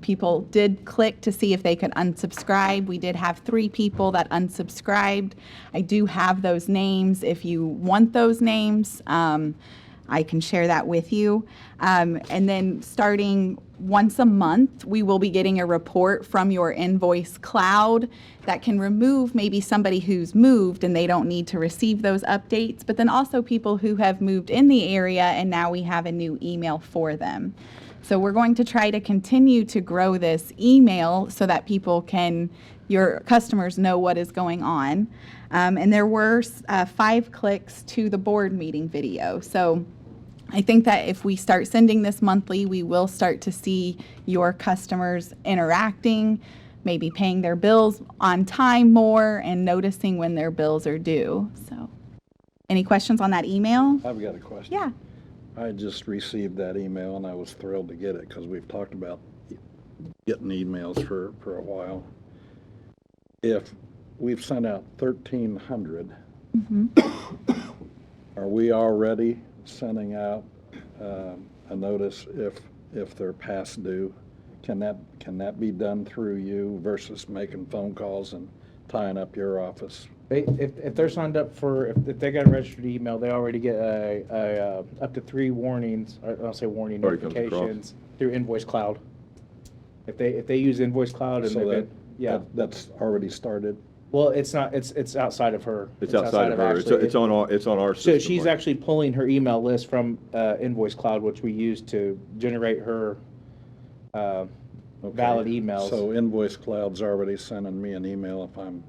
People did click to see if they could unsubscribe. We did have 3 people that unsubscribed. I do have those names. If you want those names, I can share that with you. And then starting once a month, we will be getting a report from your invoice cloud that can remove maybe somebody who's moved and they don't need to receive those updates, but then also people who have moved in the area and now we have a new email for them. So we're going to try to continue to grow this email so that your customers know what is going on. And there were 5 clicks to the board meeting video. So I think that if we start sending this monthly, we will start to see your customers interacting, maybe paying their bills on time more, and noticing when their bills are due. So, any questions on that email? I've got a question. Yeah. I just received that email and I was thrilled to get it because we've talked about getting emails for a while. If we've sent out 1,300, are we already sending out a notice if they're past due? Can that be done through you versus making phone calls and tying up your office? If they're signed up if they got a registered email, they already get up to 3 warnings, or I'll say warning notifications through Invoice Cloud. If they use Invoice Cloud and so that's already started. Well, it's not. It's outside of her. It's outside of her. Ashley. It's on our system. So she's actually pulling her email list from Invoice Cloud, which we use to generate her valid emails. So Invoice Cloud's already sending me an email if I'm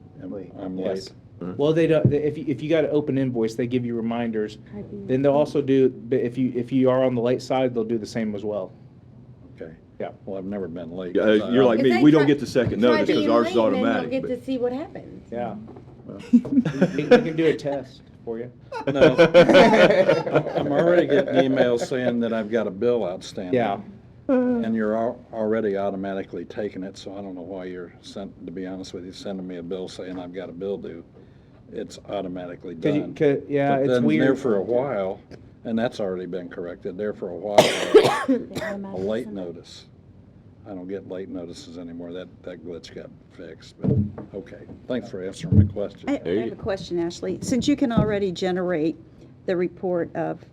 Yes. late. Well, they don't. If you got an open invoice, they give you reminders. Then they'll also do. But if you are on the late side, they'll do the same as well. Okay. Yeah. Well, I've never been late. You're like me. We don't get the second notice because ours is automatic. Get to see what happens. Yeah. We can do a test for you. No. I'm already getting emails saying that I've got a bill outstanding. Yeah. And you're already automatically taking it, so I don't know why you're to be honest with you, sending me a bill saying I've got a bill due. It's automatically done. Yeah, But it's then weird. there for a while, and that's already been corrected, there for a while, a late notice. I don't get late notices anymore. That glitch got fixed, but okay. Thanks for answering my question. I have a question, Ashley. Since you can already generate the report of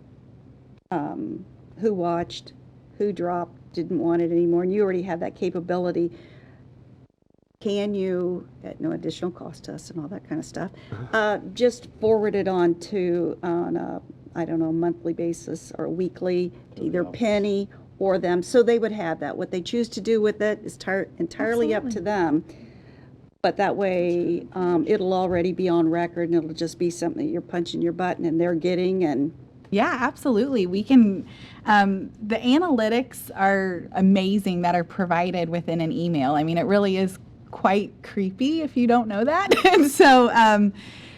who watched, who dropped, didn't want it anymore, and you already have that capability, can you, at no additional cost to us and all that kind of stuff, just forward it on a, I don't know, monthly basis or weekly, to either Penny or them, so they would have that. What they choose to do with it is entirely up to them. But that way, it'll already be on record, and it'll just be something that you're punching your button and they're getting, and Yeah, absolutely. We can, the analytics are amazing that are provided within an email. I mean, it really is quite creepy if you don't know that. And so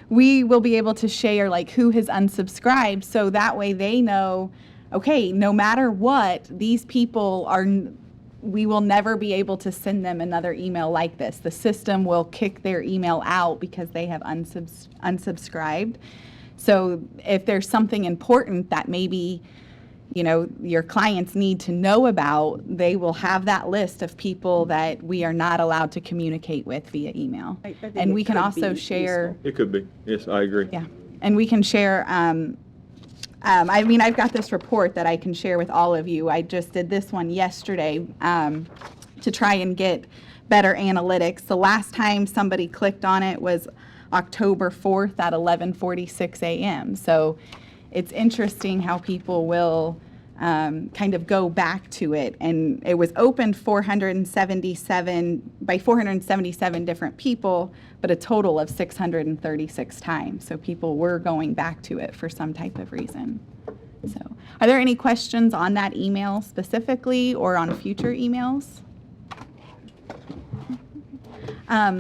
we will be able to share like who has unsubscribed, so that way they know, okay, no matter what, these people are, we will never be able to send them another email like this. The system will kick their email out because they have unsubscribed. So if there's something important that maybe, you know, your clients need to know about, they will have that list of people that we are not allowed to communicate with via email. I think And it we can could also be share, It could be. Yes, I agree. yeah, and we can share, I mean, I've got this report that I can share with all of you. I just did this one yesterday to try and get better analytics. The last time somebody clicked on it was October 4th at 11:46 a.m. So it's interesting how people will kind of go back to it. And it was opened 477 different people, but a total of 636 times. So people were going back to it for some type of reason. So are there any questions on that email specifically or on future emails?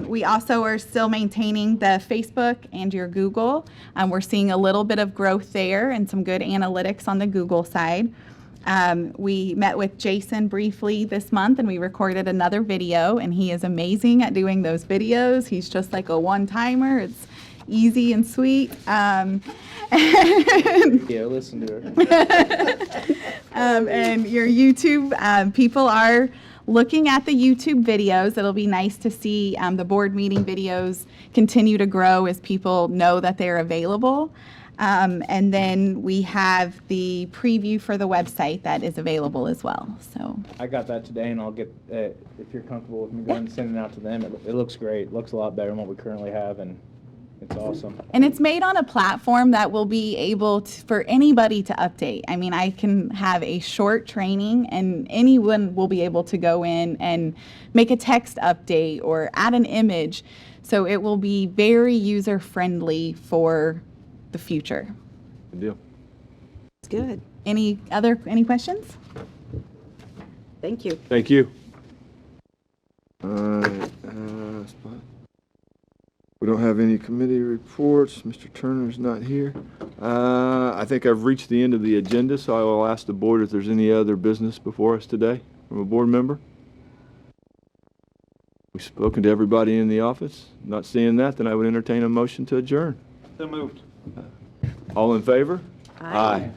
We also are still maintaining the Facebook and your Google. We're seeing a little bit of growth there and some good analytics on the Google side. We met with Jason briefly this month and we recorded another video, and he is amazing at doing those videos. He's just like a one-timer. It's easy and sweet. Yeah, listen to her. And your YouTube, people are looking at the YouTube videos. It'll be nice to see the board meeting videos continue to grow as people know that they're available. And then we have the preview for the website that is available as well. So I got that today, and I'll get, if you're comfortable with me going and sending it out to them. It looks great. It looks a lot better than what we currently have, and it's awesome. And it's made on a platform that will be able to, for anybody to update. I mean, I can have a short training and anyone will be able to go in and make a text update or add an image. So it will be very user-friendly for the future. Good deal. It's good. Any questions? Thank you. Thank you. We don't have any committee reports. Mr. Turner's not here. I think I've reached the end of the agenda, so I will ask the board if there's any other business before us today from a board member. We've spoken to everybody in the office. Not seeing that, then I would entertain a motion to adjourn. So moved. All in favor? Aye.